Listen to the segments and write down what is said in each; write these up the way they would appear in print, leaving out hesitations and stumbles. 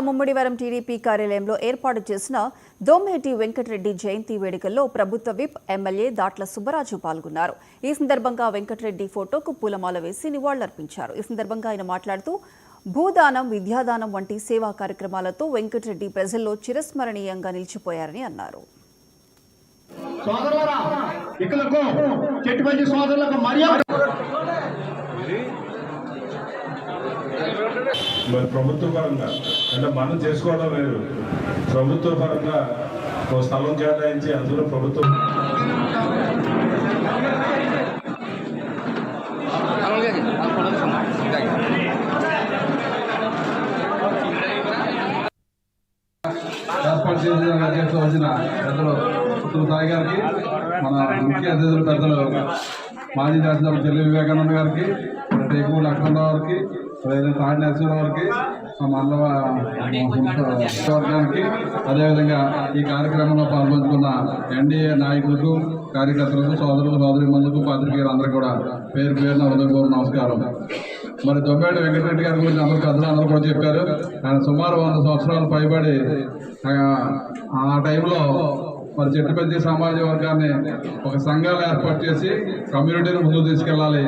Mummidivaram TDP కార్యాలయంలో ఏర్పాటు చేసిన దోమేటి వెంకటరెడ్డి జయంతి వేడుకల్లో ప్రభుత్వ విప్ ఎమ్మెల్యే దాట్ల సుబ్బరాజు పాల్గొన్నారు. ఈ సందర్భంగా వెంకటరెడ్డి ఫోటోకు పూలమాల వేసి నివాళులర్పించారు. ఈ సందర్భంగా ఆయన మాట్లాడుతూ భూదానం, విద్యాదానం వంటి సేవా కార్యక్రమాలతో వెంకటరెడ్డి ప్రజల్లో చిరస్మరణీయంగా నిలిచిపోయారని అన్నారు. మరి ప్రభుత్వ పరంగా అంటే మనం చేసుకోవడం లేదు, ప్రభుత్వ పరంగా ఒక స్థలం కేటాయించి అందులో ప్రభుత్వం ఏర్పాటు చేసిన వచ్చిన పెద్దలు సాయి గారికి, మన ముఖ్య అతిథులు పెద్దలు మాజీ శాసనసభ్యులు చెల్లి వివేకానంద గారికి, టేకు లక్ష్మణరావు గారికి, తాడి నరసింహరావు గారికి, మండల వర్గానికి, అదేవిధంగా ఈ కార్యక్రమంలో పాల్గొంటున్న ఎన్డీఏ నాయకులకు, కార్యకర్తలకు, సోదరులకు, పాత్రికేయులందరికీ కూడా పేరు పేరున హృదయపూర్వక నమస్కారం. మరి దొమ్మేటి వెంకటరెడ్డి గారి గురించి అందరూ కూడా చెప్పారు. ఆయన సుమారు 100 సంవత్సరాలు పైబడి ఆ టైంలో మరి చెట్టుపెద్ది సమాజ వర్గాన్ని ఒక సంఘాలు ఏర్పాటు చేసి కమ్యూనిటీని ముందుకు తీసుకెళ్ళాలి.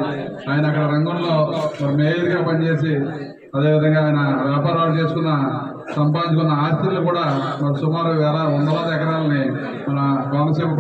ఆయన అక్కడ రంగంలో మరి మేయర్గా పనిచేసి, అదేవిధంగా ఆయన వ్యాపారాలు సంపాదించుకున్న ఆస్తులు కూడా మరి సుమారు 100 ఎకరాలని మన కోనసీమ